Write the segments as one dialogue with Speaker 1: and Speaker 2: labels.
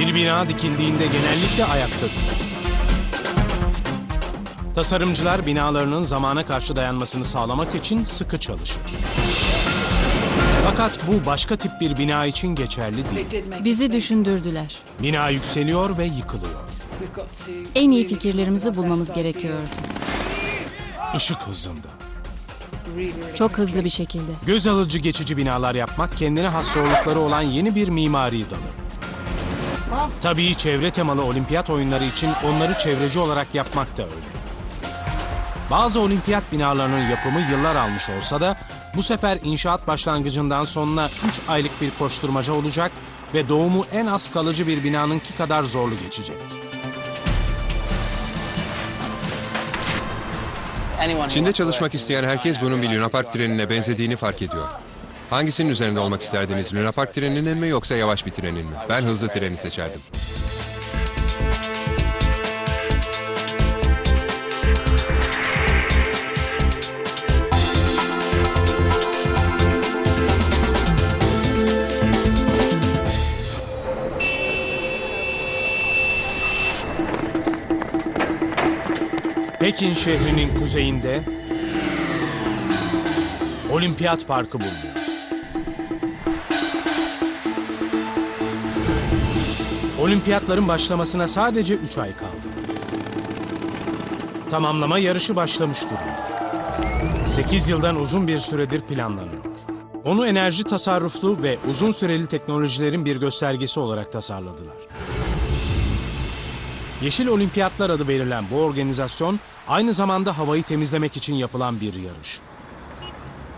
Speaker 1: Bir bina dikildiğinde genellikle ayakta durur. Tasarımcılar binalarının zamana karşı dayanmasını sağlamak için sıkı çalışır. Fakat bu başka tip bir bina için geçerli değil.
Speaker 2: Bizi düşündürdüler.
Speaker 1: Bina yükseliyor ve yıkılıyor.
Speaker 2: En iyi fikirlerimizi bulmamız gerekiyordu.
Speaker 1: Işık hızında.
Speaker 2: Çok hızlı bir şekilde.
Speaker 1: Göz alıcı geçici binalar yapmak kendine has zorlukları olan yeni bir mimari dalı. Tabii çevre temalı olimpiyat oyunları için onları çevreci olarak yapmak da öyle. Bazı olimpiyat binalarının yapımı yıllar almış olsa da bu sefer inşaat başlangıcından sonuna 3 aylık bir koşturmaca olacak ve doğumu en az kalıcı bir binanınki kadar zorlu geçecek.
Speaker 3: Çin'de çalışmak isteyen herkes bunun bir Luna Park trenine benzediğini fark ediyor. Hangisinin üzerinde olmak isterdiniz? Luna Park treninin mi yoksa yavaş bir trenin mi? Ben hızlı treni seçerdim.
Speaker 1: Pekin şehrinin kuzeyinde Olimpiyat Parkı bulunuyor. Olimpiyatların başlamasına sadece 3 ay kaldı. Tamamlama yarışı başlamış durumda. 8 yıldan uzun bir süredir planlanıyor. Onu enerji tasarruflu ve uzun süreli teknolojilerin bir göstergesi olarak tasarladılar. Yeşil Olimpiyatlar adı verilen bu organizasyon aynı zamanda havayı temizlemek için yapılan bir yarış.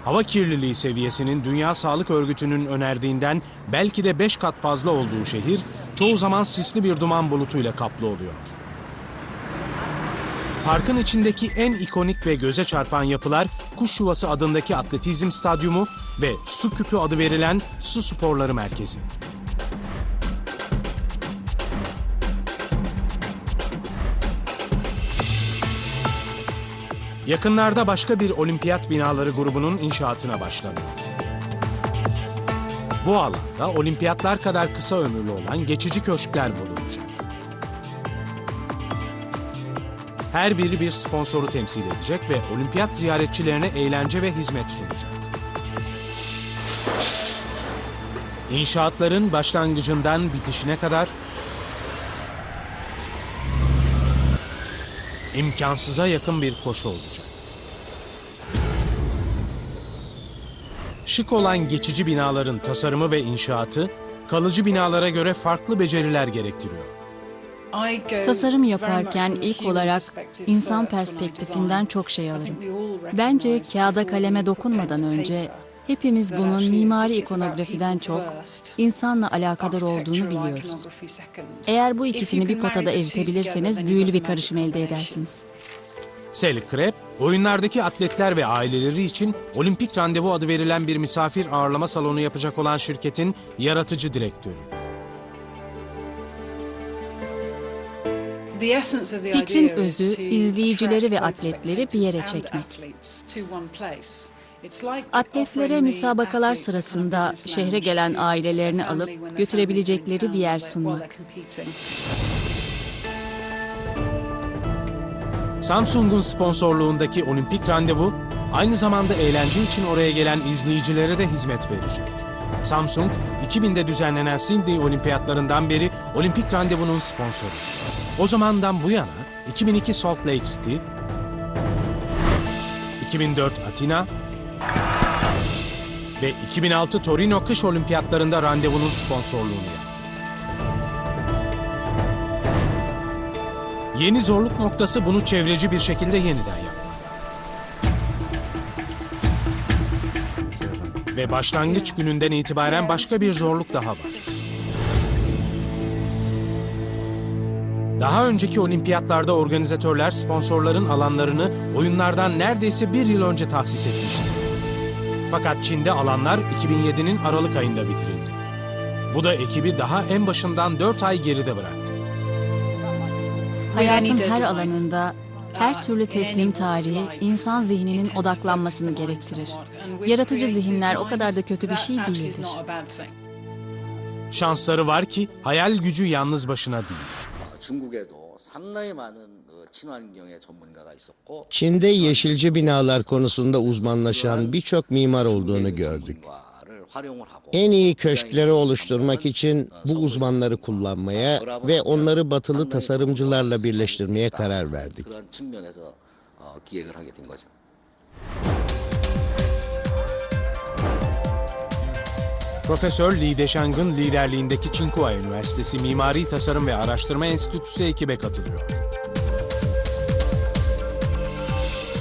Speaker 1: Hava kirliliği seviyesinin Dünya Sağlık Örgütü'nün önerdiğinden belki de 5 kat fazla olduğu şehir çoğu zaman sisli bir duman bulutuyla kaplı oluyor. Parkın içindeki en ikonik ve göze çarpan yapılar Kuş Yuvası adındaki atletizm stadyumu ve Su Küpü adı verilen su sporları merkezi. Yakınlarda başka bir olimpiyat binaları grubunun inşaatına başlanıyor. Bu alanda olimpiyatlar kadar kısa ömürlü olan geçici köşkler bulunacak. Her biri bir sponsoru temsil edecek ve olimpiyat ziyaretçilerine eğlence ve hizmet sunacak. İnşaatların başlangıcından bitişine kadar imkansıza yakın bir koşu olacak. Şık olan geçici binaların tasarımı ve inşaatı, kalıcı binalara göre farklı beceriler gerektiriyor.
Speaker 2: Tasarım yaparken ilk olarak insan perspektifinden çok şey alırım. Bence kağıda kaleme dokunmadan önce hepimiz bunun mimari ikonografiden çok insanla alakadar olduğunu biliyoruz. Eğer bu ikisini bir potada eritebilirseniz büyülü bir karışım elde edersiniz.
Speaker 1: Sally Crabb, oyunlardaki atletler ve aileleri için Olimpik Randevu adı verilen bir misafir ağırlama salonu yapacak olan şirketin yaratıcı direktörü.
Speaker 2: Fikrin özü, izleyicileri ve atletleri bir yere çekmek. Atletlere müsabakalar sırasında şehre gelen ailelerini alıp götürebilecekleri bir yer sunmak.
Speaker 1: Samsung'un sponsorluğundaki Olimpik Randevu, aynı zamanda eğlence için oraya gelen izleyicilere de hizmet verecek. Samsung, 2000'de düzenlenen Sydney Olimpiyatlarından beri Olimpik Randevu'nun sponsoru. O zamandan bu yana 2002 Salt Lake City, 2004 Atina ve 2006 Torino Kış Olimpiyatlarında randevunun sponsorluğunu yaptı. Yeni zorluk noktası bunu çevreci bir şekilde yeniden yapmak. Ve başlangıç gününden itibaren başka bir zorluk daha var. Daha önceki olimpiyatlarda organizatörler sponsorların alanlarını oyunlardan neredeyse bir yıl önce tahsis etmişti. Fakat Çin'de alanlar 2007'nin Aralık ayında bitirildi. Bu da ekibi daha en başından 4 ay geride bıraktı.
Speaker 2: Hayatın her alanında, her türlü teslim tarihi insan zihninin odaklanmasını gerektirir. Yaratıcı zihinler o kadar da kötü bir şey değildir.
Speaker 1: Şansları var ki hayal gücü yalnız başına değil.
Speaker 4: 중국에도 상당히 많은 친환경의 전문가가 있었고
Speaker 5: Çin'de yeşilci binalar konusunda uzmanlaşan birçok mimar olduğunu gördük. En iyi köşkleri oluşturmak için bu uzmanları kullanmaya ve onları batılı tasarımcılarla birleştirmeye karar verdik.
Speaker 4: 그런 측면에서 기획을 하게 된 거죠.
Speaker 1: Profesör Li Deşang'ın liderliğindeki Tsinghua Üniversitesi Mimari Tasarım ve Araştırma Enstitüsü ekibe katılıyor.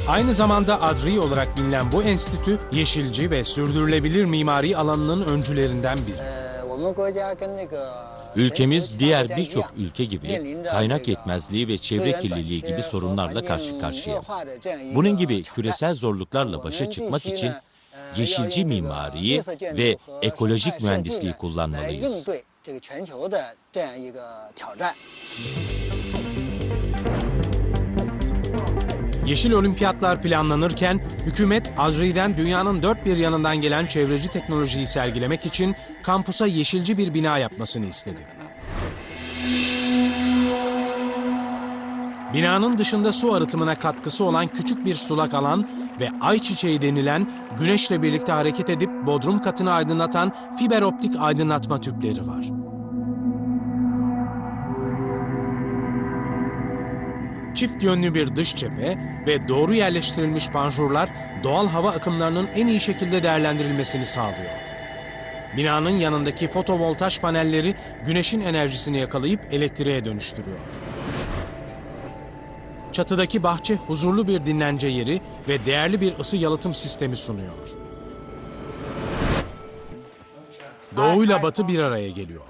Speaker 1: Aynı zamanda ADRI olarak bilinen bu enstitü, yeşilci ve sürdürülebilir mimari alanının öncülerinden biri.
Speaker 6: Ülkemiz diğer birçok ülke gibi kaynak yetmezliği ve çevre kirliliği gibi sorunlarla karşı karşıya. Bunun gibi küresel zorluklarla başa çıkmak için yeşilci mimariyi ve ekolojik mühendisliği kullanmalıyız.
Speaker 1: Yeşil olimpiyatlar planlanırken hükümet ADRI'den dünyanın dört bir yanından gelen çevreci teknolojiyi sergilemek için kampusa yeşilci bir bina yapmasını istedi. Binanın dışında su arıtımına katkısı olan küçük bir sulak alan ve ayçiçeği denilen güneşle birlikte hareket edip bodrum katını aydınlatan fiber optik aydınlatma tüpleri var. Çift yönlü bir dış cephe ve doğru yerleştirilmiş panjurlar doğal hava akımlarının en iyi şekilde değerlendirilmesini sağlıyor. Binanın yanındaki fotovoltaj panelleri güneşin enerjisini yakalayıp elektriğe dönüştürüyor. Çatıdaki bahçe huzurlu bir dinlence yeri ve değerli bir ısı yalıtım sistemi sunuyor. Doğuyla batı bir araya geliyor.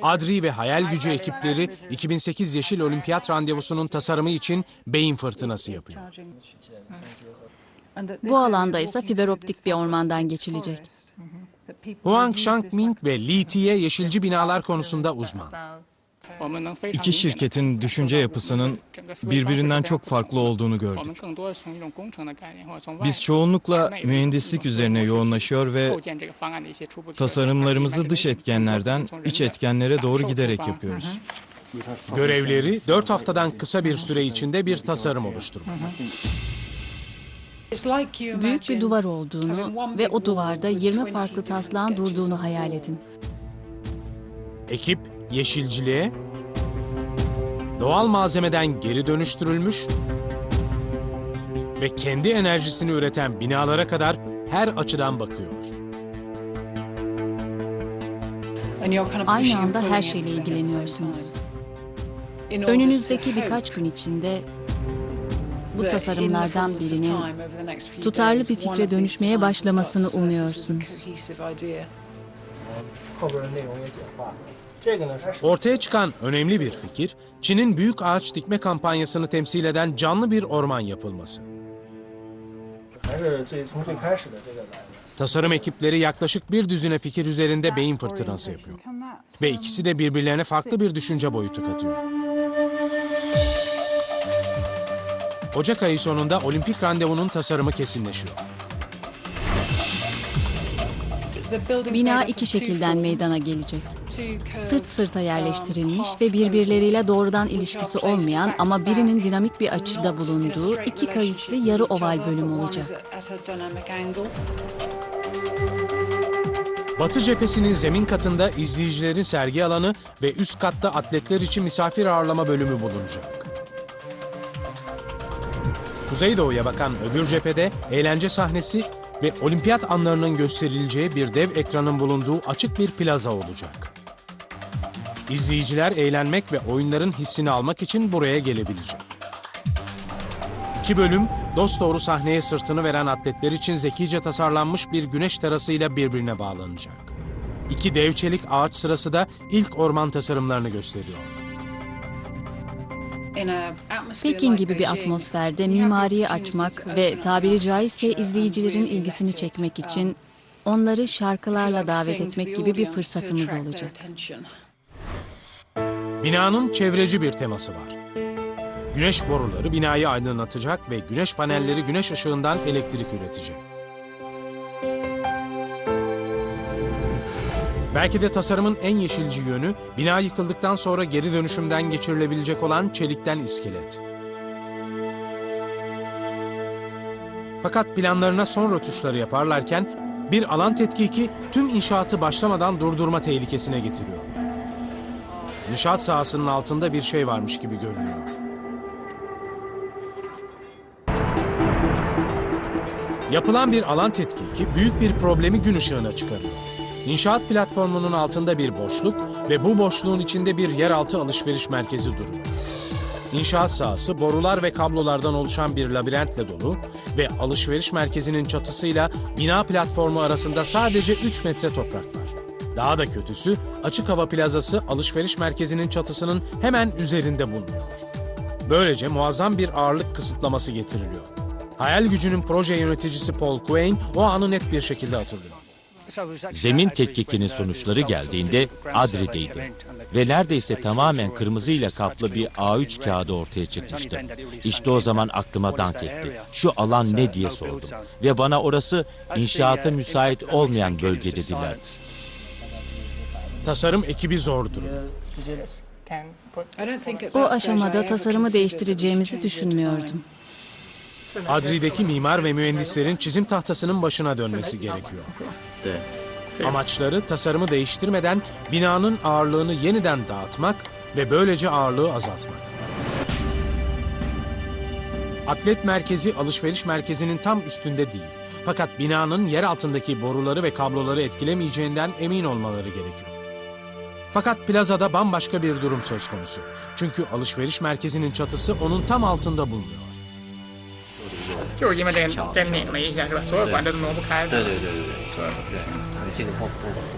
Speaker 1: ADRI ve Hayal Gücü ekipleri 2008 Yeşil Olimpiyat randevusunun tasarımı için beyin fırtınası yapıyor.
Speaker 2: Bu alanda ise fiber optik bir ormandan geçilecek.
Speaker 1: Huang Shangming ve Li Tiye yeşilci binalar konusunda uzman.
Speaker 7: İki şirketin düşünce yapısının birbirinden çok farklı olduğunu gördük. Biz çoğunlukla mühendislik üzerine yoğunlaşıyor ve tasarımlarımızı dış etkenlerden iç etkenlere doğru giderek yapıyoruz.
Speaker 1: Görevleri 4 haftadan kısa bir süre içinde bir tasarım oluşturmak.
Speaker 2: Büyük bir duvar olduğunu ve o duvarda 20 farklı taslağın durduğunu hayal edin.
Speaker 1: Ekip yeşilciliğe, doğal malzemeden geri dönüştürülmüş ve kendi enerjisini üreten binalara kadar her açıdan bakıyor.
Speaker 2: Aynı anda her şeyle ilgileniyorsunuz. Önünüzdeki birkaç gün içinde bu tasarımlardan birinin tutarlı bir fikre dönüşmeye başlamasını umuyorsunuz.
Speaker 1: Ortaya çıkan önemli bir fikir, Çin'in büyük ağaç dikme kampanyasını temsil eden canlı bir orman yapılması. Tasarım ekipleri yaklaşık bir düzine fikir üzerinde beyin fırtınası yapıyor. Ve ikisi de birbirlerine farklı bir düşünce boyutu katıyor. Ocak ayı sonunda olimpik randevunun tasarımı kesinleşiyor.
Speaker 2: Bina iki şekilden meydana gelecek. Sırt sırta yerleştirilmiş ve birbirleriyle doğrudan ilişkisi olmayan ama birinin dinamik bir açıda bulunduğu iki kavisli yarı oval bölüm olacak.
Speaker 1: Batı cephesinin zemin katında izleyicilerin sergi alanı ve üst katta atletler için misafir ağırlama bölümü bulunacak. Kuzeydoğuya bakan öbür cephede eğlence sahnesi ve olimpiyat anlarının gösterileceği bir dev ekranın bulunduğu açık bir plaza olacak. İzleyiciler eğlenmek ve oyunların hissini almak için buraya gelebilecek. İki bölüm dosdoğru sahneye sırtını veren atletler için zekice tasarlanmış bir güneş terasıyla birbirine bağlanacak. İki dev çelik ağaç sırası da ilk orman tasarımlarını gösteriyor.
Speaker 2: Pekin gibi bir atmosferde mimariyi açmak ve tabiri caizse izleyicilerin ilgisini çekmek için onları şarkılarla davet etmek gibi bir fırsatımız olacak.
Speaker 1: Binanın çevreci bir teması var. Güneş boruları binayı aydınlatacak ve güneş panelleri güneş ışığından elektrik üretecek. Belki de tasarımın en yeşilci yönü, bina yıkıldıktan sonra geri dönüşümden geçirilebilecek olan çelikten iskelet. Fakat planlarına son rötuşları yaparlarken bir alan tetkiki tüm inşaatı başlamadan durdurma tehlikesine getiriyor. İnşaat sahasının altında bir şey varmış gibi görünüyor. Yapılan bir alan tetkiki büyük bir problemi gün ışığına çıkarıyor. İnşaat platformunun altında bir boşluk ve bu boşluğun içinde bir yeraltı alışveriş merkezi duruyor. İnşaat sahası borular ve kablolardan oluşan bir labirentle dolu ve alışveriş merkezinin çatısıyla bina platformu arasında sadece 3 metre toprak var. Daha da kötüsü, açık hava plazası alışveriş merkezinin çatısının hemen üzerinde bulunuyor. Böylece muazzam bir ağırlık kısıtlaması getiriliyor. Hayal gücünün proje yöneticisi Paul Quain o anı net bir şekilde hatırlıyor.
Speaker 6: Zemin tetkikinin sonuçları geldiğinde Adri'deydi ve neredeyse tamamen kırmızıyla kaplı bir A3 kağıdı ortaya çıkmıştı. İşte o zaman aklıma dank etti. Şu alan ne diye sordum ve bana orası inşaata müsait olmayan bölge dediler.
Speaker 1: Tasarım ekibi zor durum.
Speaker 2: O aşamada tasarımı değiştireceğimizi düşünmüyordum.
Speaker 1: Adri'deki mimar ve mühendislerin çizim tahtasının başına dönmesi gerekiyor. Amaçları tasarımı değiştirmeden binanın ağırlığını yeniden dağıtmak ve böylece ağırlığı azaltmak. Atlet merkezi alışveriş merkezinin tam üstünde değil. Fakat binanın yer altındaki boruları ve kabloları etkilemeyeceğinden emin olmaları gerekiyor. Fakat plazada bambaşka bir durum söz konusu. Çünkü alışveriş merkezinin çatısı onun tam altında bulunuyor.
Speaker 8: 就是因为这拧了一下是吧？所有管子都挪不开。
Speaker 9: 对，这个不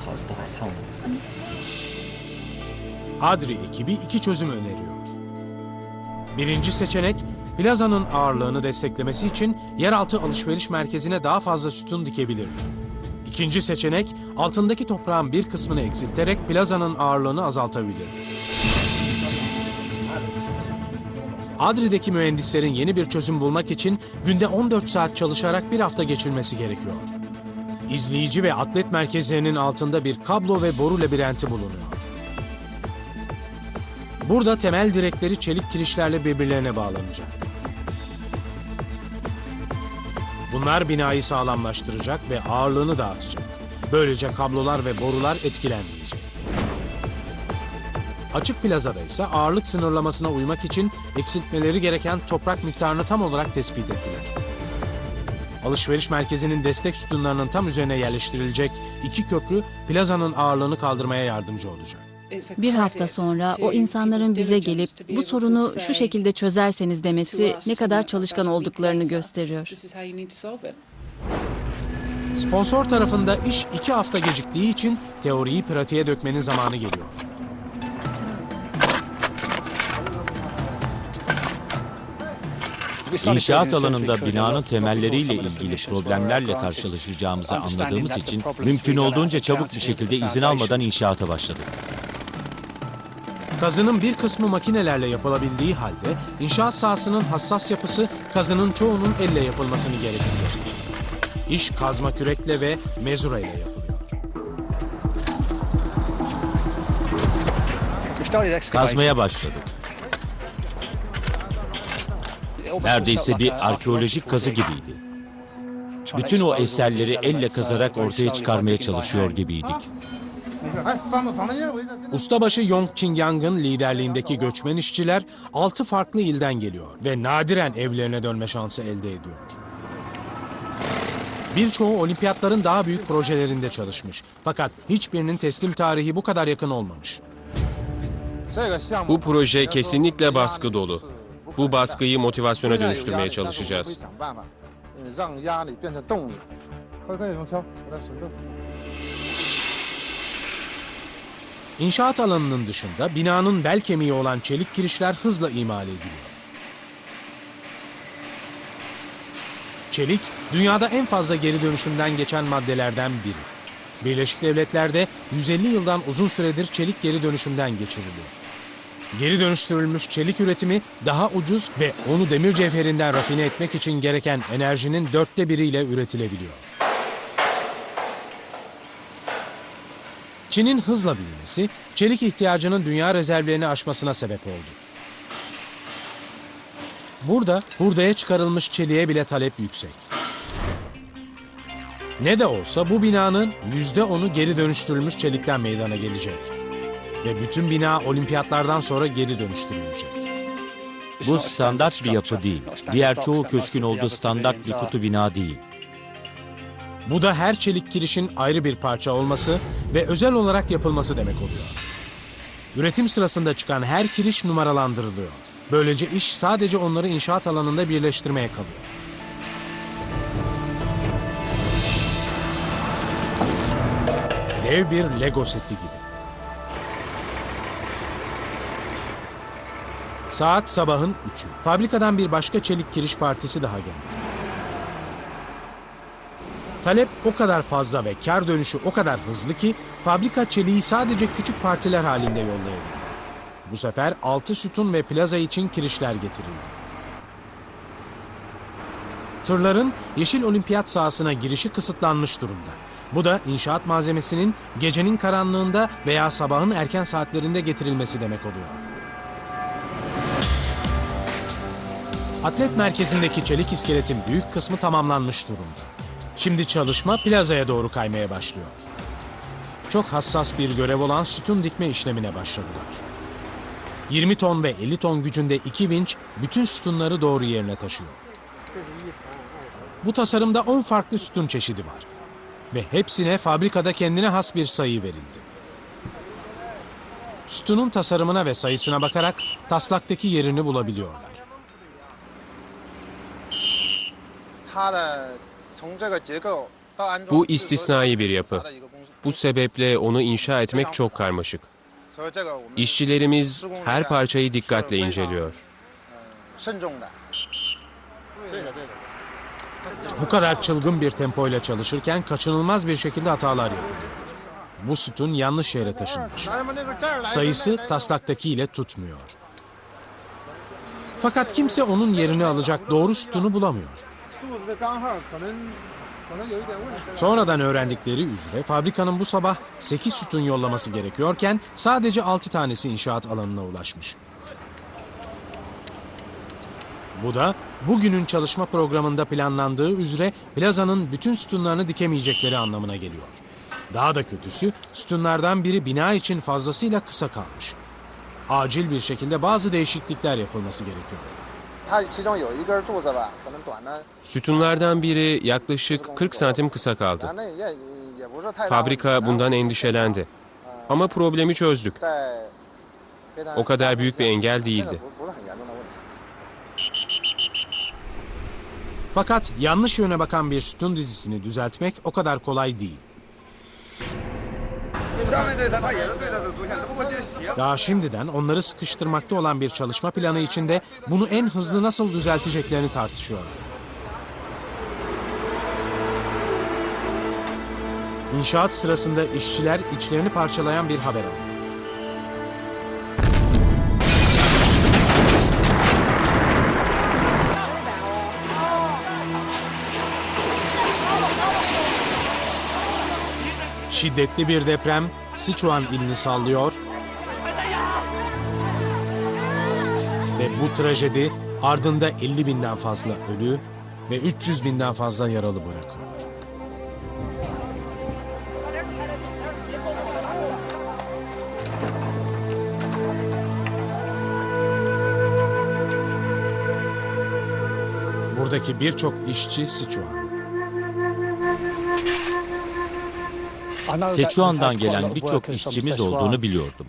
Speaker 9: 好碰。
Speaker 1: Adri ekibi 2 çözüm öneriyor. Birinci seçenek, plazanın ağırlığını desteklemesi için yeraltı alışveriş merkezine daha fazla sütun dikebilir. İkinci seçenek, altındaki toprağın bir kısmını eksilterek plazanın ağırlığını azaltabilir. Adri'deki mühendislerin yeni bir çözüm bulmak için günde 14 saat çalışarak bir hafta geçirmesi gerekiyor. İzleyici ve atlet merkezlerinin altında bir kablo ve boru labirenti bulunuyor. Burada temel direkleri çelik kirişlerle birbirlerine bağlanacak. Bunlar binayı sağlamlaştıracak ve ağırlığını dağıtacak. Böylece kablolar ve borular etkilenmeyecek. Açık plazada ise ağırlık sınırlamasına uymak için eksiltmeleri gereken toprak miktarını tam olarak tespit ettiler. Alışveriş merkezinin destek sütunlarının tam üzerine yerleştirilecek 2 köprü plazanın ağırlığını kaldırmaya yardımcı olacak.
Speaker 2: Bir hafta sonra o insanların bize gelip bu sorunu şu şekilde çözerseniz demesi ne kadar çalışkan olduklarını gösteriyor.
Speaker 1: Sponsor tarafında iş 2 hafta geciktiği için teoriyi pratiğe dökmenin zamanı geliyor.
Speaker 6: İnşaat alanında binanın temelleriyle ilgili problemlerle karşılaşacağımızı anladığımız için mümkün olduğunca çabuk bir şekilde izin almadan inşaata başladık.
Speaker 1: Kazının bir kısmı makinelerle yapılabildiği halde inşaat sahasının hassas yapısı kazının çoğunun elle yapılmasını gerektirir. İş kazma kürekle ve mezura ile yapılıyor.
Speaker 6: Kazmaya başladık. Neredeyse bir arkeolojik kazı gibiydi. Bütün o eserleri elle kazarak ortaya çıkarmaya çalışıyor gibiydik.
Speaker 1: Ustabaşı Yong Qingyang'ın liderliğindeki göçmen işçiler 6 farklı ilden geliyor ve nadiren evlerine dönme şansı elde ediyor. Birçoğu olimpiyatların daha büyük projelerinde çalışmış. Fakat hiçbirinin teslim tarihi bu kadar yakın olmamış.
Speaker 10: Bu proje kesinlikle baskı dolu. Bu baskıyı motivasyona dönüştürmeye çalışacağız.
Speaker 1: İnşaat alanının dışında binanın bel kemiği olan çelik kirişler hızla imal ediliyor. Çelik, dünyada en fazla geri dönüşümden geçen maddelerden biri. Birleşik Devletler'de 150 yıldan uzun süredir çelik geri dönüşümden geçiriliyor. Geri dönüştürülmüş çelik üretimi daha ucuz ve onu demir cevherinden rafine etmek için gereken enerjinin 1/4 ile üretilebiliyor. Çin'in hızla büyümesi, çelik ihtiyacının dünya rezervlerini aşmasına sebep oldu. Burada hurdaya çıkarılmış çeliğe bile talep yüksek. Ne de olsa bu binanın %10'u geri dönüştürülmüş çelikten meydana gelecek. Ve bütün bina olimpiyatlardan sonra geri dönüştürülecek.
Speaker 6: Bu standart bir yapı değil. Diğer çoğu köşkün olduğu standart bir kutu bina değil.
Speaker 1: Bu da her çelik kirişin ayrı bir parça olması ve özel olarak yapılması demek oluyor. Üretim sırasında çıkan her kiriş numaralandırılıyor. Böylece iş sadece onları inşaat alanında birleştirmeye kalıyor. Dev bir Lego seti gibi. Saat sabahın 3'ü. Fabrikadan bir başka çelik kiriş partisi daha geldi. Talep o kadar fazla ve kar dönüşü o kadar hızlı ki fabrika çeliği sadece küçük partiler halinde yollayabiliyor. Bu sefer 6 sütun ve plaza için kirişler getirildi. Tırların Yeşil Olimpiyat sahasına girişi kısıtlanmış durumda. Bu da inşaat malzemesinin gecenin karanlığında veya sabahın erken saatlerinde getirilmesi demek oluyor. Atlet merkezindeki çelik iskeletin büyük kısmı tamamlanmış durumda. Şimdi çalışma plazaya doğru kaymaya başlıyor. Çok hassas bir görev olan sütun dikme işlemine başladılar. 20 ton ve 50 ton gücünde 2 vinç bütün sütunları doğru yerine taşıyor. Bu tasarımda 10 farklı sütun çeşidi var. Ve hepsine fabrikada kendine has bir sayı verildi. Sütunun tasarımına ve sayısına bakarak taslaktaki yerini bulabiliyorlar.
Speaker 10: Bu istisnai bir yapı. Bu sebeple onu inşa etmek çok karmaşık. İşçilerimiz her parçayı dikkatle inceliyor.
Speaker 1: Bu kadar çılgın bir tempoyla çalışırken kaçınılmaz bir şekilde hatalar yapılıyor. Bu sütun yanlış yere taşınmış. Sayısı taslaktaki ile tutmuyor. Fakat kimse onun yerini alacak doğru sütunu bulamıyor. Sonradan öğrendikleri üzere fabrikanın bu sabah 8 sütun yollaması gerekiyorken sadece 6 tanesi inşaat alanına ulaşmış. Bu da bugünün çalışma programında planlandığı üzere plazanın bütün sütunlarını dikemeyecekleri anlamına geliyor. Daha da kötüsü sütunlardan biri bina için fazlasıyla kısa kalmış. Acil bir şekilde bazı değişiklikler yapılması gerekiyor.
Speaker 10: Sütunlardan biri yaklaşık 40 santim kısa kaldı. Fabrika bundan endişelendi. Ama problemi çözdük. O kadar büyük bir engel değildi.
Speaker 1: Fakat yanlış yöne bakan bir sütun dizisini düzeltmek o kadar kolay değil. Daha şimdiden onları sıkıştırmakta olan bir çalışma planı içinde bunu en hızlı nasıl düzelteceklerini tartışıyorlar. İnşaat sırasında işçiler içlerini parçalayan bir haber alıyor. Şiddetli bir deprem Sichuan ilini sallıyor ve bu trajedi ardında 50 binden fazla ölü ve 300 binden fazla yaralı bırakıyor. Buradaki birçok işçi Sichuan.
Speaker 6: Sichuan'dan gelen birçok işçimiz olduğunu biliyordum.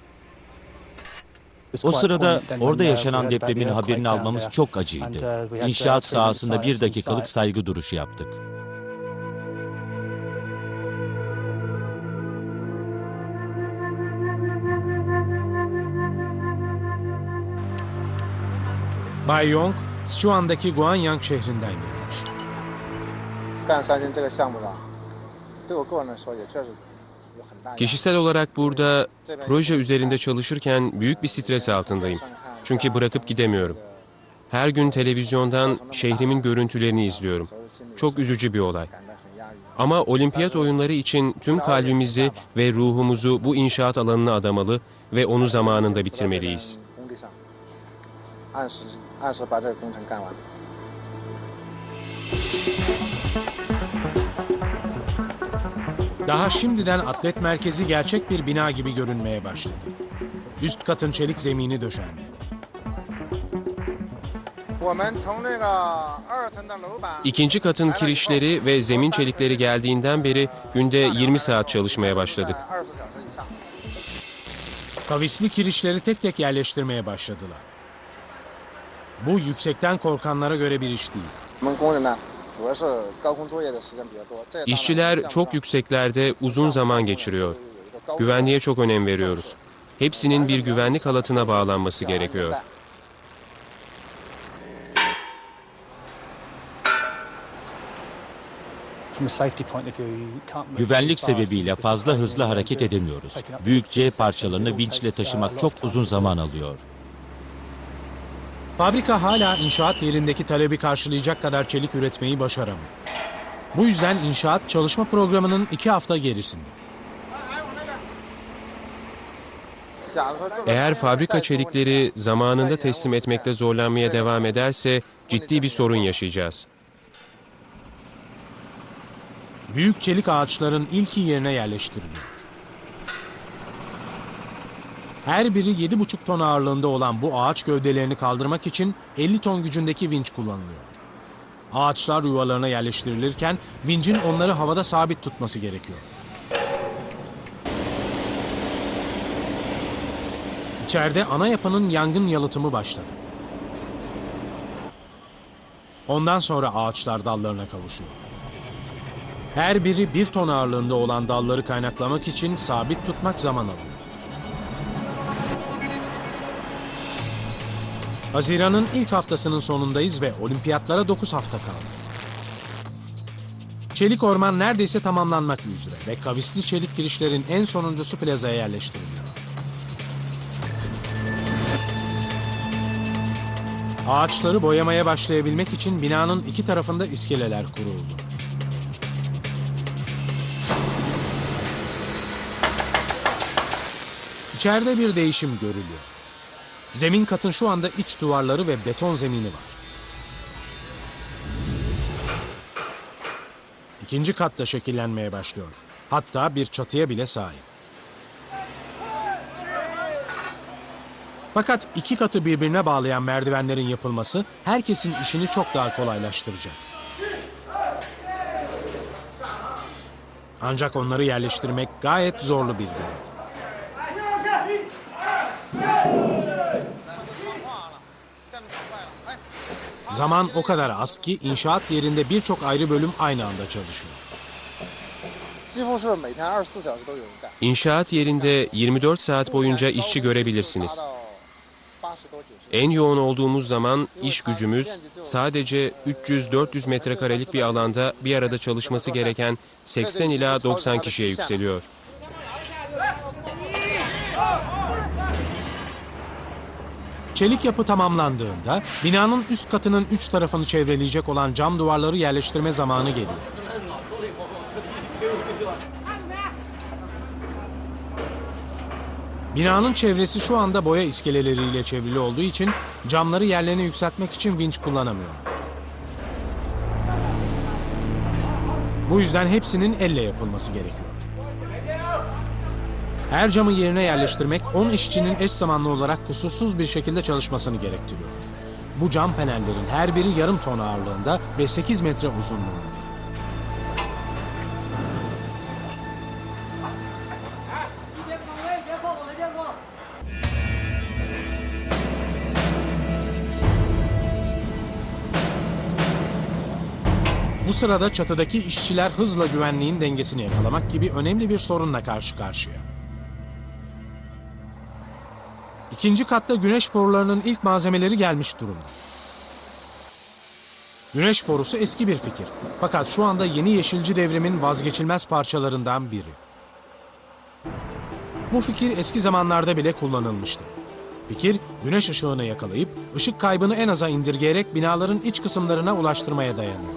Speaker 6: O sırada orada yaşanan depremin haberini almamız çok acıydı. İnşaat sahasında 1 dakikalık saygı duruşu yaptık.
Speaker 1: Bay Yong, Sichuan'daki Guanyang şehrinden gelmiş.
Speaker 10: Kişisel olarak burada proje üzerinde çalışırken büyük bir stres altındayım. Çünkü bırakıp gidemiyorum. Her gün televizyondan şehrimin görüntülerini izliyorum. Çok üzücü bir olay. Ama olimpiyat oyunları için tüm kalbimizi ve ruhumuzu bu inşaat alanına adamalı ve onu zamanında bitirmeliyiz.
Speaker 1: Daha şimdiden atlet merkezi gerçek bir bina gibi görünmeye başladı. Üst katın çelik zemini döşendi.
Speaker 10: İkinci katın kirişleri ve zemin çelikleri geldiğinden beri günde 20 saat çalışmaya başladık.
Speaker 1: Kavisli kirişleri tek tek yerleştirmeye başladılar. Bu yüksekten korkanlara göre bir iş değil.
Speaker 10: İşçiler çok yükseklerde uzun zaman geçiriyor. Güvenliğe çok önem veriyoruz. Hepsinin bir güvenlik halatına bağlanması gerekiyor.
Speaker 6: Güvenlik sebebiyle fazla hızlı hareket edemiyoruz. Büyük C parçalarını vinçle taşımak çok uzun zaman alıyor.
Speaker 1: Fabrika hala inşaat yerindeki talebi karşılayacak kadar çelik üretmeyi başaramıyor. Bu yüzden inşaat çalışma programının 2 hafta gerisinde.
Speaker 10: Eğer fabrika çelikleri zamanında teslim etmekte zorlanmaya devam ederse ciddi bir sorun yaşayacağız.
Speaker 1: Büyük çelik ağaçların ilki yerine yerleştiriliyor. Her biri 7,5 ton ağırlığında olan bu ağaç gövdelerini kaldırmak için 50 ton gücündeki vinç kullanılıyor. Ağaçlar yuvalarına yerleştirilirken vincin onları havada sabit tutması gerekiyor. İçeride ana yapının yangın yalıtımı başladı. Ondan sonra ağaçlar dallarına kavuşuyor. Her biri 1 ton ağırlığında olan dalları kaynaklamak için sabit tutmak zaman alıyor. Haziran'ın ilk haftasının sonundayız ve olimpiyatlara 9 hafta kaldı. Çelik orman neredeyse tamamlanmak üzere ve kavisli çelik kirişlerin en sonuncusu plazaya yerleştiriliyor. Ağaçları boyamaya başlayabilmek için binanın 2 tarafında iskeleler kuruldu. İçeride bir değişim görülüyor. Zemin katın şu anda iç duvarları ve beton zemini var. İkinci kat da şekillenmeye başlıyor. Hatta bir çatıya bile sahip. Fakat 2 katı birbirine bağlayan merdivenlerin yapılması herkesin işini çok daha kolaylaştıracak. Ancak onları yerleştirmek gayet zorlu bir görev. Zaman o kadar az ki inşaat yerinde birçok ayrı bölüm aynı anda çalışıyor.
Speaker 10: İnşaat yerinde 24 saat boyunca işçi görebilirsiniz. En yoğun olduğumuz zaman iş gücümüz sadece 300-400 metrekarelik bir alanda bir arada çalışması gereken 80 ila 90 kişiye yükseliyor.
Speaker 1: Çelik yapı tamamlandığında binanın üst katının 3 tarafını çevreleyecek olan cam duvarları yerleştirme zamanı geliyor. Binanın çevresi şu anda boya iskeleleriyle çevrili olduğu için camları yerlerine yükseltmek için vinç kullanamıyor. Bu yüzden hepsinin elle yapılması gerekiyor. Her camı yerine yerleştirmek 10 işçinin eş zamanlı olarak kusursuz bir şekilde çalışmasını gerektiriyor. Bu cam panellerin her biri yarım ton ağırlığında ve 8 metre uzunluğunda. Bu sırada çatıdaki işçiler hızla güvenliğin dengesini yakalamak gibi önemli bir sorunla karşı karşıya. İkinci katta güneş borularının ilk malzemeleri gelmiş durumda. Güneş borusu eski bir fikir. Fakat şu anda yeni yeşilci devrimin vazgeçilmez parçalarından biri. Bu fikir eski zamanlarda bile kullanılmıştı. Fikir, güneş ışığını yakalayıp ışık kaybını en aza indirgeyerek binaların iç kısımlarına ulaştırmaya dayanıyor.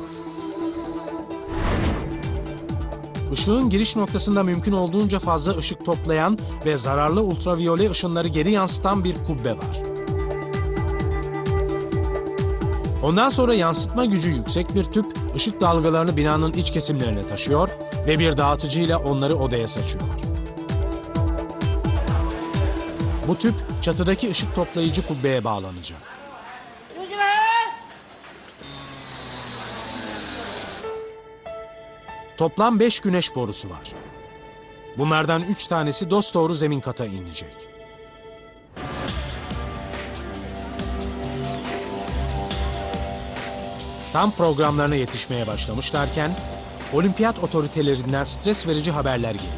Speaker 1: ışığın giriş noktasında mümkün olduğunca fazla ışık toplayan ve zararlı ultraviyole ışınları geri yansıtan bir kubbe var. Ondan sonra yansıtma gücü yüksek bir tüp, ışık dalgalarını binanın iç kesimlerine taşıyor ve bir dağıtıcıyla onları odaya saçıyor. Bu tüp, çatıdaki ışık toplayıcı kubbeye bağlanacak. Toplam 5 güneş borusu var. Bunlardan 3 tanesi dosdoğru zemin kata inecek. Tam programlarına yetişmeye başlamışlarken, olimpiyat otoritelerinden stres verici haberler geliyor.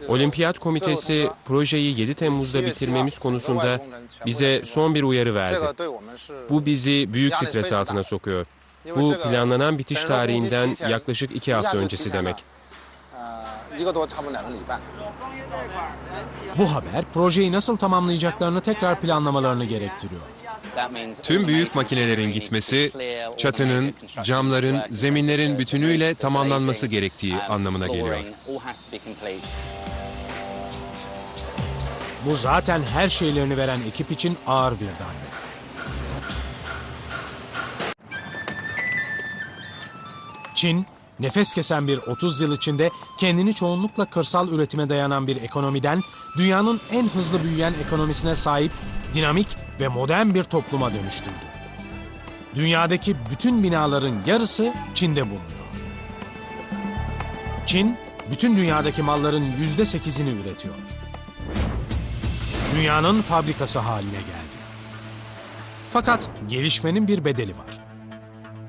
Speaker 10: Olimpiyat Komitesi projeyi 7 Temmuz'da bitirmemiz konusunda bize son bir uyarı verdi. Bu bizi büyük stres altına sokuyor. Bu planlanan bitiş tarihinden yaklaşık 2 hafta öncesi demek.
Speaker 1: Bu haber projeyi nasıl tamamlayacaklarını tekrar planlamalarını gerektiriyor.
Speaker 3: Tüm büyük makinelerin gitmesi, çatının, camların, zeminlerin bütünüyle tamamlanması gerektiği anlamına geliyor.
Speaker 1: Bu zaten her şeylerini veren ekip için ağır bir darbe. Çin, nefes kesen bir 30 yıl içinde kendini çoğunlukla kırsal üretime dayanan bir ekonomiden dünyanın en hızlı büyüyen ekonomisine sahip dinamik ve modern bir topluma dönüştürdü. Dünyadaki bütün binaların yarısı Çin'de bulunuyor. Çin, bütün dünyadaki malların %8'ini üretiyor. Dünyanın fabrikası haline geldi. Fakat gelişmenin bir bedeli var.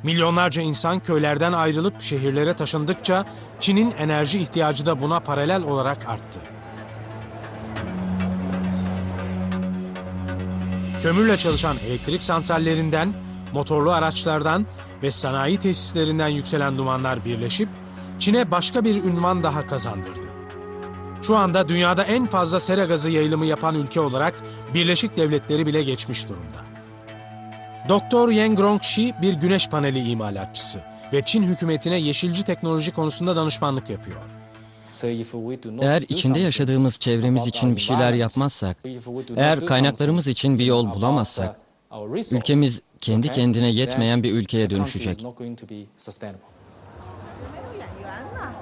Speaker 1: Milyonlarca insan köylerden ayrılıp şehirlere taşındıkça Çin'in enerji ihtiyacı da buna paralel olarak arttı. Kömürle çalışan elektrik santrallerinden, motorlu araçlardan ve sanayi tesislerinden yükselen dumanlar birleşip Çin'e başka bir ünvan daha kazandırdı. Şu anda dünyada en fazla sera gazı yayılımı yapan ülke olarak Birleşik Devletleri bile geçmiş durumda. Dr. Yang Rongxi bir güneş paneli imalatçısı ve Çin hükümetine yeşilci teknoloji konusunda danışmanlık yapıyor.
Speaker 11: Eğer içinde yaşadığımız çevremiz için bir şeyler yapmazsak, eğer kaynaklarımız için bir yol bulamazsak, ülkemiz kendi kendine yetmeyen bir ülkeye dönüşecek.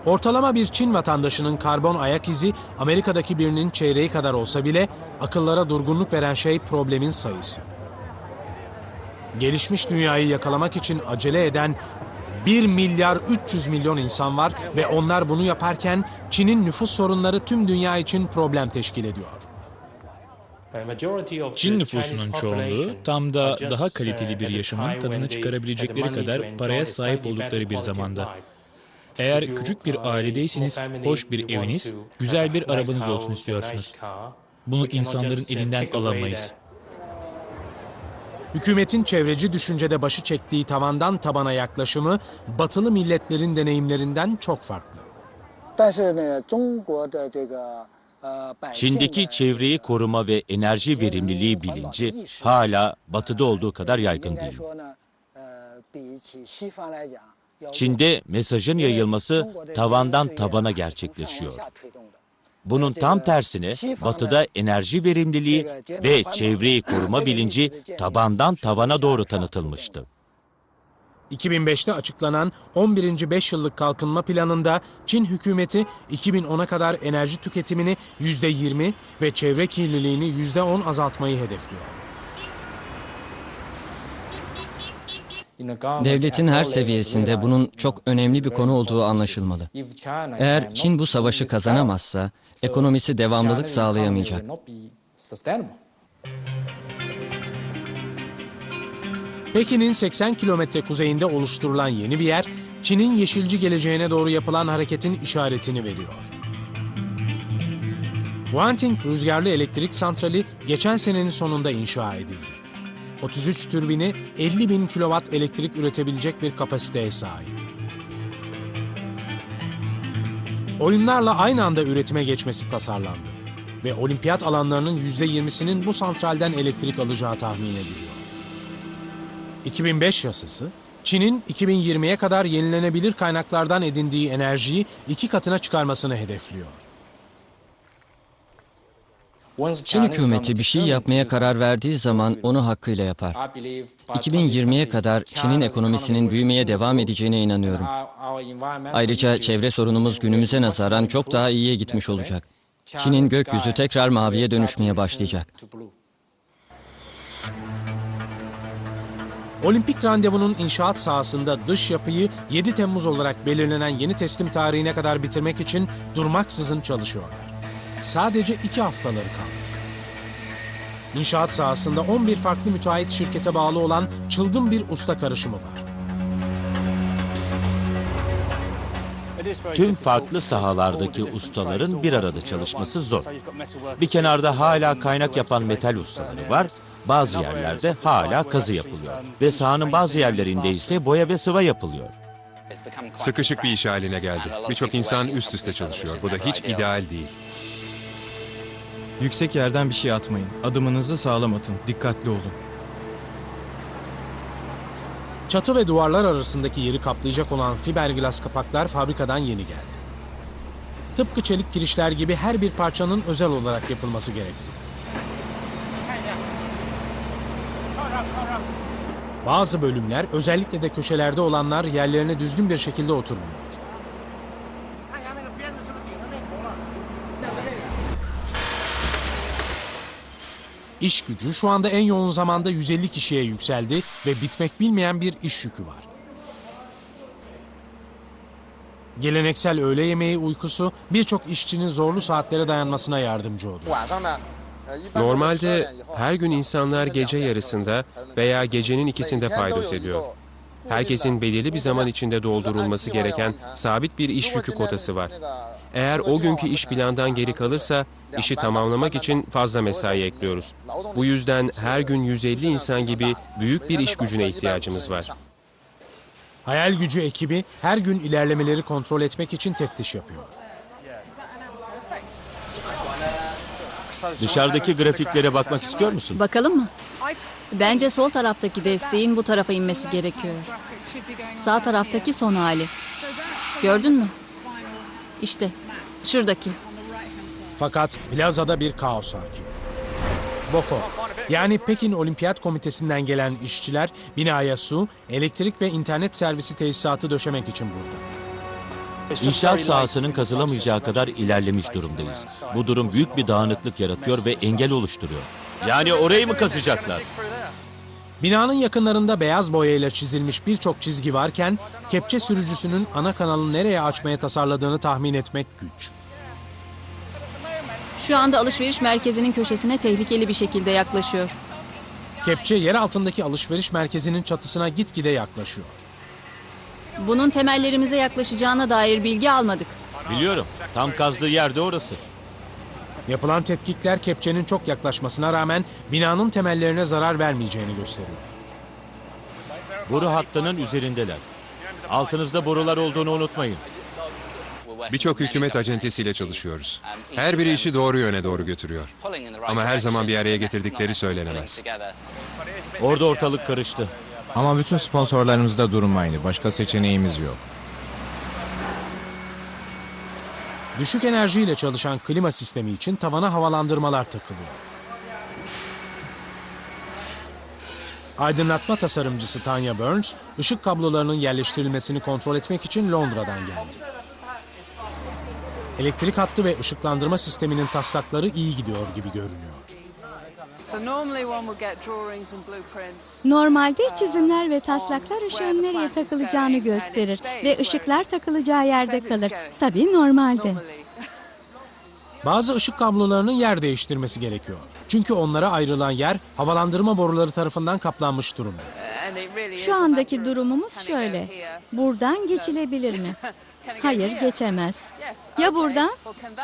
Speaker 1: Ortalama bir Çin vatandaşının karbon ayak izi Amerika'daki birinin çeyreği kadar olsa bile akıllara durgunluk veren şey problemin sayısı. Gelişmiş dünyayı yakalamak için acele eden 1 milyar 300 milyon insan var ve onlar bunu yaparken Çin'in nüfus sorunları tüm dünya için problem teşkil ediyor.
Speaker 12: Çin nüfusunun çoğunluğu tam da daha kaliteli bir yaşamın tadını çıkarabilecekleri kadar paraya sahip oldukları bir zamanda. Eğer küçük bir ailedeyseniz hoş bir eviniz, güzel bir arabanız olsun istiyorsunuz. Bunu insanların elinden alamayız.
Speaker 1: Hükümetin çevreci düşüncede başı çektiği tavandan tabana yaklaşımı batılı milletlerin deneyimlerinden çok farklı.
Speaker 6: Çin'deki çevreyi koruma ve enerji verimliliği bilinci hala batıda olduğu kadar yaygın değil. Çin'de mesajın yayılması tavandan tabana gerçekleşiyor. Bunun tam tersine batıda enerji verimliliği ve çevreyi koruma bilinci tabandan tavana doğru tanıtılmıştı.
Speaker 1: 2005'te açıklanan 11. 5 yıllık kalkınma planında Çin hükümeti 2010'a kadar enerji tüketimini %20 ve çevre kirliliğini %10 azaltmayı hedefliyor.
Speaker 11: Devletin her seviyesinde bunun çok önemli bir konu olduğu anlaşılmalı. Eğer Çin bu savaşı kazanamazsa, ekonomisi devamlılık sağlayamayacak.
Speaker 1: Pekin'in 80 kilometre kuzeyinde oluşturulan yeni bir yer, Çin'in yeşilci geleceğine doğru yapılan hareketin işaretini veriyor. Wanting rüzgarlı elektrik santrali geçen senenin sonunda inşa edildi. 33 türbini 50.000 kilowatt elektrik üretebilecek bir kapasiteye sahip. Oyunlarla aynı anda üretime geçmesi tasarlandı ve olimpiyat alanlarının %20'sinin bu santralden elektrik alacağı tahmin ediliyor. 2005 yasası, Çin'in 2020'ye kadar yenilenebilir kaynaklardan edindiği enerjiyi 2 katına çıkarmasını hedefliyor.
Speaker 11: Çin hükümeti bir şey yapmaya karar verdiği zaman onu hakkıyla yapar. 2020'ye kadar Çin'in ekonomisinin büyümeye devam edeceğine inanıyorum. Ayrıca çevre sorunumuz günümüze nazaran çok daha iyiye gitmiş olacak. Çin'in gökyüzü tekrar maviye dönüşmeye başlayacak.
Speaker 1: Olimpik randevunun inşaat sahasında dış yapıyı 7 Temmuz olarak belirlenen yeni teslim tarihine kadar bitirmek için durmaksızın çalışıyorlar. Sadece 2 haftaları kaldı. İnşaat sahasında 11 farklı müteahhit şirkete bağlı olan çılgın bir usta karışımı var.
Speaker 6: Tüm farklı sahalardaki ustaların bir arada çalışması zor. Bir kenarda hala kaynak yapan metal ustaları var, bazı yerlerde hala kazı yapılıyor. Ve sahanın bazı yerlerinde ise boya ve sıva yapılıyor.
Speaker 3: Sıkışık bir iş haline geldi. Birçok insan üst üste çalışıyor. Bu da hiç ideal değil.
Speaker 7: Yüksek yerden bir şey atmayın. Adımınızı sağlam atın. Dikkatli olun.
Speaker 1: Çatı ve duvarlar arasındaki yeri kaplayacak olan fiberglass kapaklar fabrikadan yeni geldi. Tıpkı çelik kirişler gibi her bir parçanın özel olarak yapılması gerekti. Bazı bölümler, özellikle de köşelerde olanlar yerlerine düzgün bir şekilde oturmuyor. İş gücü şu anda en yoğun zamanda 150 kişiye yükseldi ve bitmek bilmeyen bir iş yükü var. Geleneksel öğle yemeği uykusu birçok işçinin zorlu saatlere dayanmasına yardımcı oldu.
Speaker 10: Normalde her gün insanlar gece yarısında veya gecenin ikisinde paydos ediyor. Herkesin belirli bir zaman içinde doldurulması gereken sabit bir iş yükü kotası var. Eğer o günkü iş plandan geri kalırsa işi tamamlamak için fazla mesai ekliyoruz. Bu yüzden her gün 150 insan gibi büyük bir iş gücüne ihtiyacımız var.
Speaker 1: Hayal Gücü ekibi her gün ilerlemeleri kontrol etmek için teftiş yapıyor.
Speaker 6: Dışarıdaki grafiklere bakmak istiyor musun?
Speaker 2: Bakalım mı? Bence sol taraftaki desteğin bu tarafa inmesi gerekiyor. Sağ taraftaki son hali. Gördün mü? İşte şuradaki.
Speaker 1: Fakat plazada bir kaos hakim. BOKO, yani Pekin Olimpiyat Komitesi'nden gelen işçiler binaya su, elektrik ve internet servisi tesisatı döşemek için burada.
Speaker 6: İnşaat sahasının kazılamayacağı kadar ilerlemiş durumdayız. Bu durum büyük bir dağınıklık yaratıyor ve engel oluşturuyor. Yani orayı mı kazacaklar?
Speaker 1: Binanın yakınlarında beyaz boyayla çizilmiş birçok çizgi varken, kepçe sürücüsünün ana kanalı nereye açmaya tasarladığını tahmin etmek güç.
Speaker 2: Şu anda alışveriş merkezinin köşesine tehlikeli bir şekilde yaklaşıyor.
Speaker 1: Kepçe yer altındaki alışveriş merkezinin çatısına gitgide yaklaşıyor.
Speaker 2: Bunun temellerimize yaklaşacağına dair bilgi almadık.
Speaker 6: Biliyorum. Tam kazdığı yerde orası.
Speaker 1: Yapılan tetkikler kepçenin çok yaklaşmasına rağmen binanın temellerine zarar vermeyeceğini gösteriyor.
Speaker 6: Boru hattının üzerindeler. Altınızda borular olduğunu unutmayın.
Speaker 3: Birçok hükümet acentesiyle çalışıyoruz. Her biri işi doğru yöne doğru götürüyor. Ama her zaman bir araya getirdikleri söylenemez.
Speaker 6: Orada ortalık karıştı.
Speaker 13: Ama bütün sponsorlarımızda durum aynı. Başka seçeneğimiz yok.
Speaker 1: Düşük enerjiyle çalışan klima sistemi için tavana havalandırmalar takılıyor. Aydınlatma tasarımcısı Tanya Burns, ışık kablolarının yerleştirilmesini kontrol etmek için Londra'dan geldi. Elektrik hattı ve ışıklandırma sisteminin taslakları iyi gidiyor gibi görünüyor.
Speaker 14: Normalde çizimler ve taslaklar ışığın nereye takılacağını gösterir ve ışıklar takılacağı yerde kalır. Tabii normalde.
Speaker 1: Bazı ışık kablolarının yer değiştirmesi gerekiyor. Çünkü onlara ayrılan yer havalandırma boruları tarafından kaplanmış durumda.
Speaker 14: Şu andaki durumumuz şöyle. Buradan geçilebilir mi? Hayır, geçemez. Ya buradan?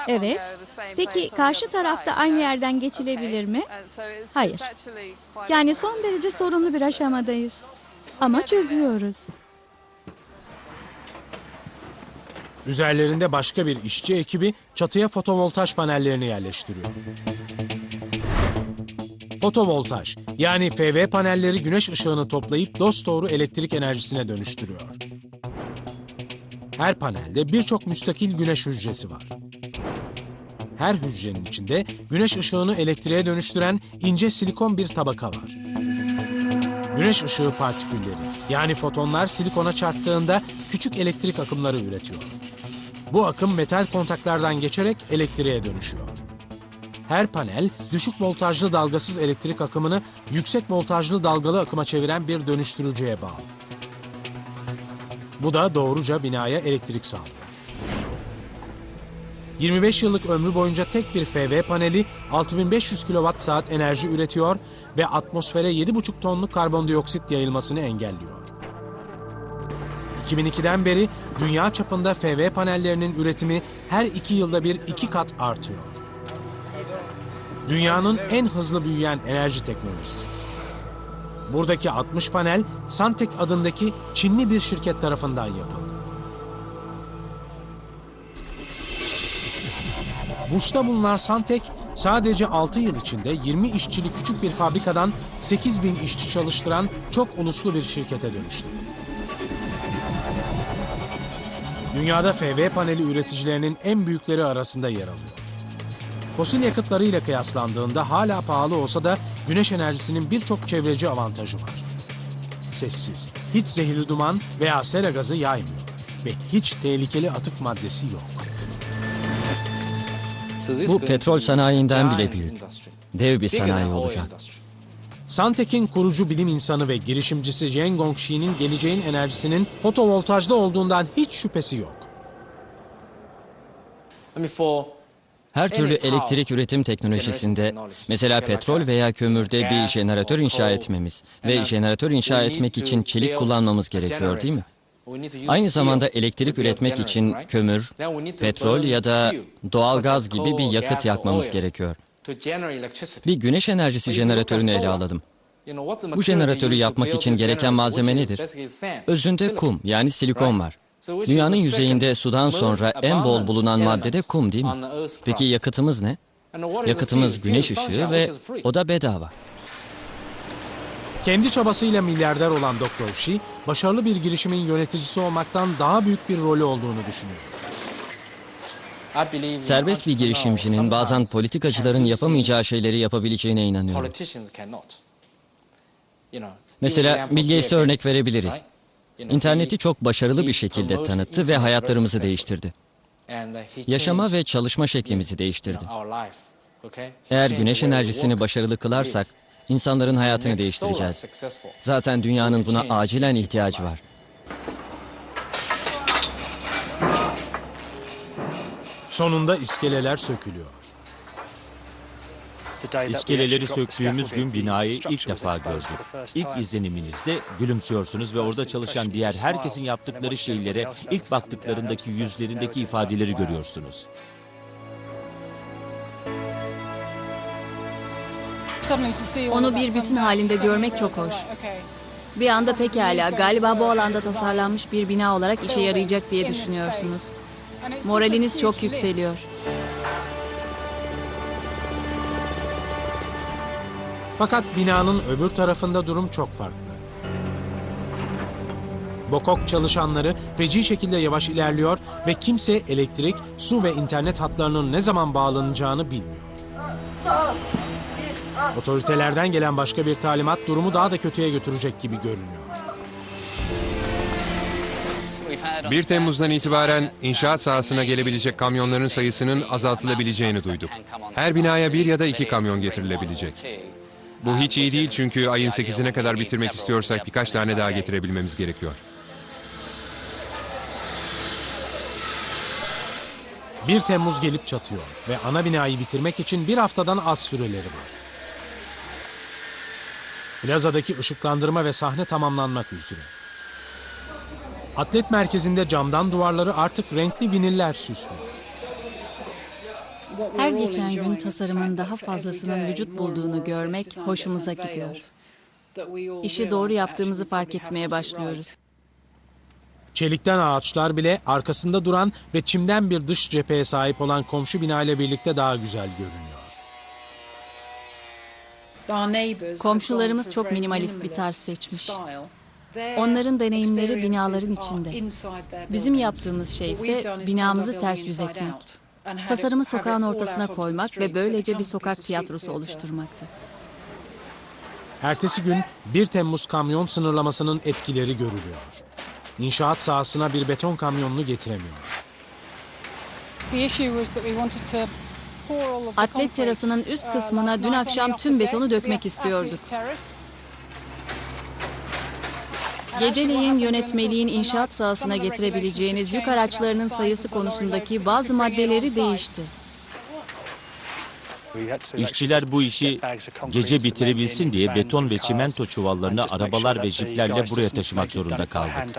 Speaker 14: Evet. Peki karşı tarafta aynı yerden geçilebilir mi? Hayır. Yani son derece sorunlu bir aşamadayız. Ama çözüyoruz.
Speaker 1: Üzerlerinde başka bir işçi ekibi çatıya fotovoltaj panellerini yerleştiriyor. Fotovoltaj, yani FV panelleri güneş ışığını toplayıp dosdoğru elektrik enerjisine dönüştürüyor. Her panelde birçok müstakil güneş hücresi var. Her hücrenin içinde güneş ışığını elektriğe dönüştüren ince silikon bir tabaka var. Güneş ışığı partikülleri, yani fotonlar silikona çarptığında küçük elektrik akımları üretiyor. Bu akım metal kontaklardan geçerek elektriğe dönüşüyor. Her panel, düşük voltajlı dalgasız elektrik akımını yüksek voltajlı dalgalı akıma çeviren bir dönüştürücüye bağlı. Bu da doğruca binaya elektrik sağlıyor. 25 yıllık ömrü boyunca tek bir FV paneli 6500 kWh enerji üretiyor ve atmosfere 7,5 tonluk karbondioksit yayılmasını engelliyor. 2002'den beri dünya çapında FV panellerinin üretimi her 2 yılda bir 2 kat artıyor. Dünyanın en hızlı büyüyen enerji teknolojisi. Buradaki 60 panel Santec adındaki Çinli bir şirket tarafından yapıldı. Bush'ta bulunan Santec sadece 6 yıl içinde 20 işçili küçük bir fabrikadan 8.000 işçi çalıştıran çok uluslu bir şirkete dönüştü. Dünyada FV paneli üreticilerinin en büyükleri arasında yer alıyor. Fosil yakıtlarıyla kıyaslandığında hala pahalı olsa da güneş enerjisinin birçok çevreci avantajı var. Sessiz, hiç zehirli duman veya sera gazı yaymıyor ve hiç tehlikeli atık maddesi yok.
Speaker 11: Bu petrol sanayinden bile büyük. Dev bir sanayi olacak.
Speaker 1: Santec'in kurucu bilim insanı ve girişimcisi Zheng Gongxi'nin geleceğin enerjisinin fotovoltajda olduğundan hiç şüphesi yok.
Speaker 11: Her türlü elektrik üretim teknolojisinde, mesela petrol veya kömürde bir jeneratör inşa etmemiz ve jeneratör inşa etmek için çelik kullanmamız gerekiyor, değil mi? Aynı zamanda elektrik üretmek için kömür, petrol ya da doğalgaz gibi bir yakıt yakmamız gerekiyor. Bir güneş enerjisi jeneratörünü ele alalım. Bu jeneratörü yapmak için gereken malzeme nedir? Özünde kum, yani silikon var. Dünyanın yüzeyinde sudan sonra en bol bulunan madde de kum, değil mi? Peki yakıtımız ne? Yakıtımız güneş ışığı ve o da bedava.
Speaker 1: Kendi çabasıyla milyarder olan Dr. Xi, başarılı bir girişimin yöneticisi olmaktan daha büyük bir rolü olduğunu düşünüyor.
Speaker 11: Serbest bir girişimcinin bazen politikacıların yapamayacağı şeyleri yapabileceğine inanıyorum. Mesela Bill Gates'e örnek verebiliriz. İnterneti çok başarılı bir şekilde tanıttı ve hayatlarımızı değiştirdi. Yaşama ve çalışma şeklimizi değiştirdi. Eğer güneş enerjisini başarılı kılarsak, insanların hayatını değiştireceğiz. Zaten dünyanın buna acilen ihtiyacı var.
Speaker 1: Sonunda iskeleler sökülüyor.
Speaker 6: İskeleleri söktüğümüz gün binayı ilk defa gördük. İlk izleniminizde gülümsüyorsunuz ve orada çalışan diğer herkesin yaptıkları şeylere ilk baktıklarındaki yüzlerindeki ifadeleri görüyorsunuz.
Speaker 2: Onu bir bütün halinde görmek çok hoş. Bir anda pekala, galiba bu alanda tasarlanmış bir bina olarak işe yarayacak diye düşünüyorsunuz. Moraliniz çok yükseliyor.
Speaker 1: Fakat binanın öbür tarafında durum çok farklı. Bokok çalışanları feci şekilde yavaş ilerliyor ve kimse elektrik, su ve internet hatlarının ne zaman bağlanacağını bilmiyor. Otoritelerden gelen başka bir talimat durumu daha da kötüye götürecek gibi görünüyor.
Speaker 3: 1 Temmuz'dan itibaren inşaat sahasına gelebilecek kamyonların sayısının azaltılabileceğini duyduk. Her binaya 1 ya da 2 kamyon getirilebilecek. Bu hiç iyi değil çünkü ayın 8'ine kadar bitirmek istiyorsak birkaç tane daha getirebilmemiz gerekiyor.
Speaker 1: 1 Temmuz gelip çatıyor ve ana binayı bitirmek için bir haftadan az süreleri var. Plazadaki ışıklandırma ve sahne tamamlanmak üzere. Atlet merkezinde camdan duvarları artık renkli viniller süslüyor.
Speaker 2: Her geçen gün tasarımın daha fazlasının vücut bulduğunu görmek hoşumuza gidiyor. İşi doğru yaptığımızı fark etmeye başlıyoruz.
Speaker 1: Çelikten ağaçlar bile arkasında duran ve çimden bir dış cepheye sahip olan komşu binayla birlikte daha güzel görünüyor.
Speaker 2: Komşularımız çok minimalist bir tarz seçmiş. Onların deneyimleri binaların içinde. Bizim yaptığımız şey ise binamızı ters yüz etmek. Tasarımı sokağın ortasına koymak ve böylece bir sokak tiyatrosu oluşturmaktı.
Speaker 1: Ertesi gün 1 Temmuz kamyon sınırlamasının etkileri görülüyor. İnşaat sahasına bir beton kamyonunu getiremiyor.
Speaker 2: Atlet terasının üst kısmına dün akşam tüm betonu dökmek istiyorduk. Geceleyin yönetmeliğin inşaat sahasına getirebileceğiniz yük araçlarının sayısı konusundaki bazı maddeleri değişti.
Speaker 6: İşçiler bu işi gece bitirebilsin diye beton ve çimento çuvallarını arabalar ve jiplerle buraya taşımak zorunda kaldık.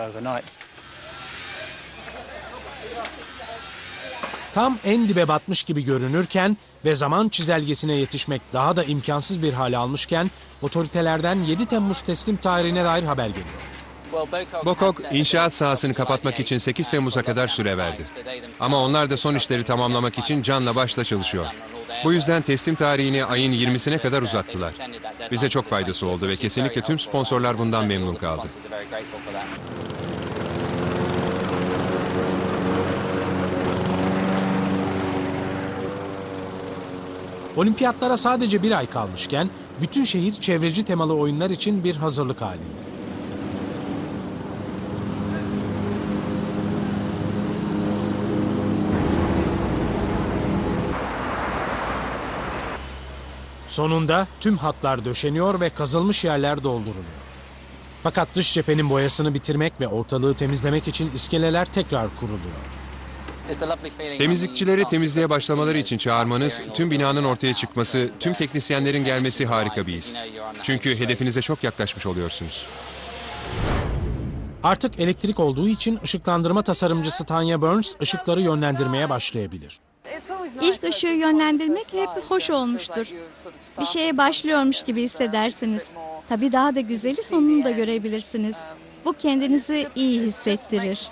Speaker 1: Tam en dibe batmış gibi görünürken ve zaman çizelgesine yetişmek daha da imkansız bir hale almışken otoritelerden 7 Temmuz teslim tarihine dair haber geliyor.
Speaker 3: Bokok, inşaat sahasını kapatmak için 8 Temmuz'a kadar süre verdi. Ama onlar da son işleri tamamlamak için canla başla çalışıyor. Bu yüzden teslim tarihini ayın 20'sine kadar uzattılar. Bize çok faydası oldu ve kesinlikle tüm sponsorlar bundan memnun kaldı.
Speaker 1: Olimpiyatlara sadece 1 ay kalmışken bütün şehir çevreci temalı oyunlar için bir hazırlık halinde. Sonunda tüm hatlar döşeniyor ve kazılmış yerler dolduruluyor. Fakat dış cephenin boyasını bitirmek ve ortalığı temizlemek için iskeleler tekrar kuruluyor.
Speaker 3: Temizlikçileri temizliğe başlamaları için çağırmanız, tüm binanın ortaya çıkması, tüm teknisyenlerin gelmesi harika bir his. Çünkü hedefinize çok yaklaşmış oluyorsunuz.
Speaker 1: Artık elektrik olduğu için ışıklandırma tasarımcısı Tanya Burns ışıkları yönlendirmeye başlayabilir.
Speaker 14: İlk ışığı yönlendirmek hep hoş olmuştur. Bir şeye başlıyormuş gibi hissedersiniz. Tabii daha da güzeli sonunu da görebilirsiniz. Bu kendinizi iyi hissettirir.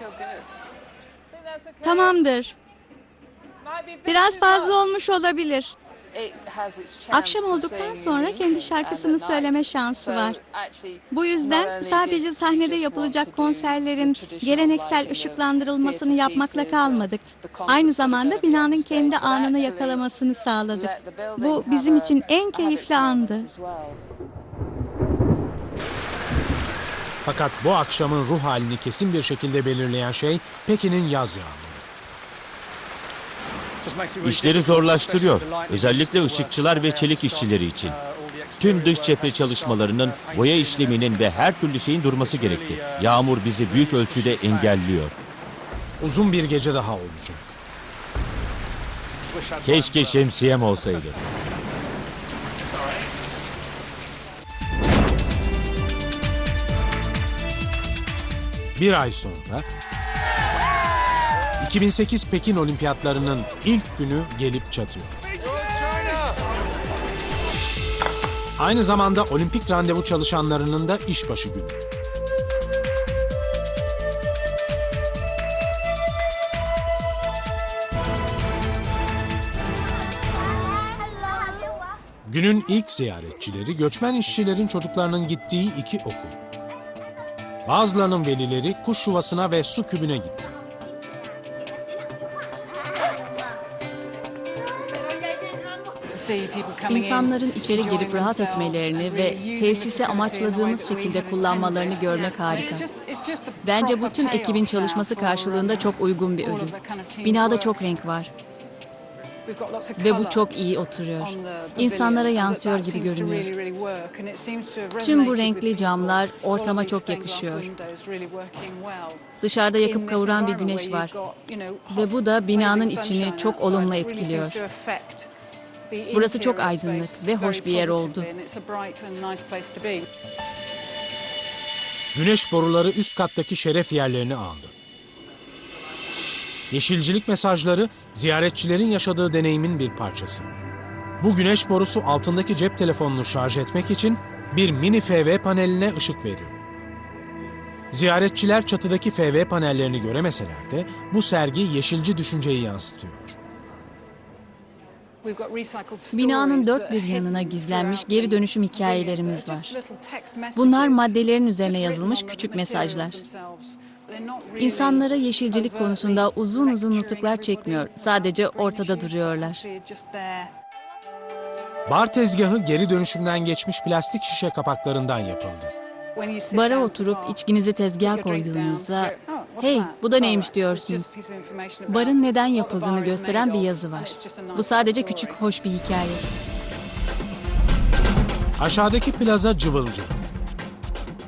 Speaker 14: Tamamdır. Biraz fazla olmuş olabilir. Akşam olduktan sonra kendi şarkısını söyleme şansı var. Bu yüzden sadece sahnede yapılacak konserlerin geleneksel ışıklandırılmasını yapmakla kalmadık. Aynı zamanda binanın kendi anını yakalamasını sağladık. Bu bizim için en keyifli andı.
Speaker 1: Fakat bu akşamın ruh halini kesin bir şekilde belirleyen şey Pekin'in yaz yağmuru.
Speaker 6: İşleri zorlaştırıyor. Özellikle ışıkçılar ve çelik işçileri için. Tüm dış cephe çalışmalarının, boya işleminin ve her türlü şeyin durması gerekti. Yağmur bizi büyük ölçüde engelliyor.
Speaker 1: Uzun bir gece daha olacak.
Speaker 6: Keşke şemsiyem olsaydı.
Speaker 1: Bir ay sonra 2008 Pekin Olimpiyatlarının ilk günü gelip çatıyor. Aynı zamanda olimpik randevu çalışanlarının da işbaşı günü. Günün ilk ziyaretçileri göçmen işçilerin çocuklarının gittiği 2 okul. Bazılarının velileri kuş yuvasına ve su kübüne gitti.
Speaker 2: İnsanların içeri girip rahat etmelerini ve tesisi amaçladığımız şekilde kullanmalarını görmek harika. Bence bu tüm ekibin çalışması karşılığında çok uygun bir ödül. Binada çok renk var. Ve bu çok iyi oturuyor. İnsanlara yansıyor gibi görünüyor. Tüm bu renkli camlar ortama çok yakışıyor. Dışarıda yakıp kavuran bir güneş var. Ve bu da binanın içini çok olumlu etkiliyor. Burası çok aydınlık ve hoş bir yer oldu.
Speaker 1: Güneş boruları üst kattaki şeref yerlerini aldı. Yeşilcilik mesajları ziyaretçilerin yaşadığı deneyimin bir parçası. Bu güneş borusu altındaki cep telefonunu şarj etmek için bir mini FV paneline ışık veriyor. Ziyaretçiler çatıdaki FV panellerini göremeseler de bu sergi yeşilci düşünceyi yansıtıyor.
Speaker 2: Binanın dört bir yanına gizlenmiş geri dönüşüm hikayelerimiz var. Bunlar maddelerin üzerine yazılmış küçük mesajlar. İnsanlara yeşilcilik konusunda uzun uzun nutuklar çekmiyor, sadece ortada duruyorlar.
Speaker 1: Bar tezgahı geri dönüşümden geçmiş plastik şişe kapaklarından yapıldı.
Speaker 2: Bara oturup içkinizi tezgaha koyduğunuzda, "Hey, bu da neymiş?" diyorsunuz. Barın neden yapıldığını gösteren bir yazı var. Bu sadece küçük, hoş bir hikaye.
Speaker 1: Aşağıdaki plaza cıvıl cıvıl.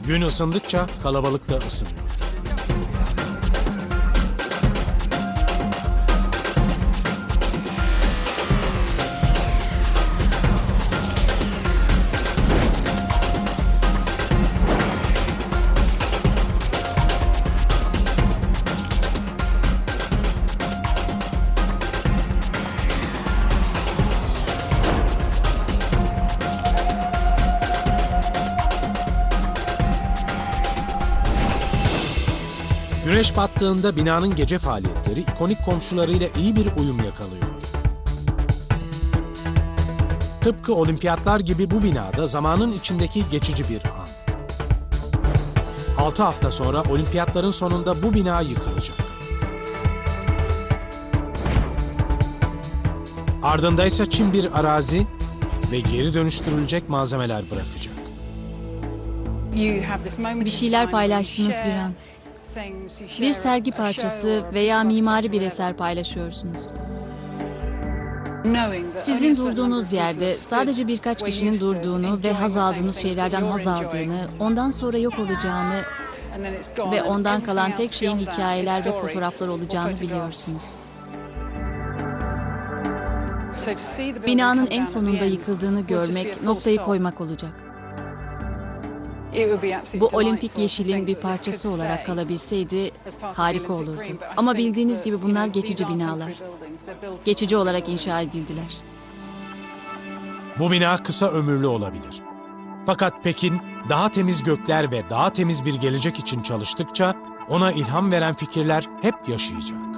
Speaker 1: Gün ısındıkça kalabalık da ısınıyor. Güneş battığında binanın gece faaliyetleri ikonik komşularıyla iyi bir uyum yakalıyor. Tıpkı olimpiyatlar gibi bu binada zamanın içindeki geçici bir an. 6 hafta sonra olimpiyatların sonunda bu bina yıkılacak. Ardında ise çim bir arazi ve geri dönüştürülecek malzemeler bırakacak.
Speaker 2: Bir şeyler paylaştınız bir an. Bir sergi parçası veya mimari bir eser paylaşıyorsunuz. Sizin durduğunuz yerde sadece birkaç kişinin durduğunu ve haz aldığınız şeylerden haz aldığını, ondan sonra yok olacağını ve ondan kalan tek şeyin hikayeler ve fotoğraflar olacağını biliyorsunuz. Binanın en sonunda yıkıldığını görmek, noktayı koymak olacak. Bu olimpik yeşilin bir parçası olarak kalabilseydi harika olurdu. Ama bildiğiniz gibi bunlar geçici binalar. Geçici olarak inşa edildiler.
Speaker 1: Bu bina kısa ömürlü olabilir. Fakat Pekin daha temiz gökler ve daha temiz bir gelecek için çalıştıkça ona ilham veren fikirler hep yaşayacak.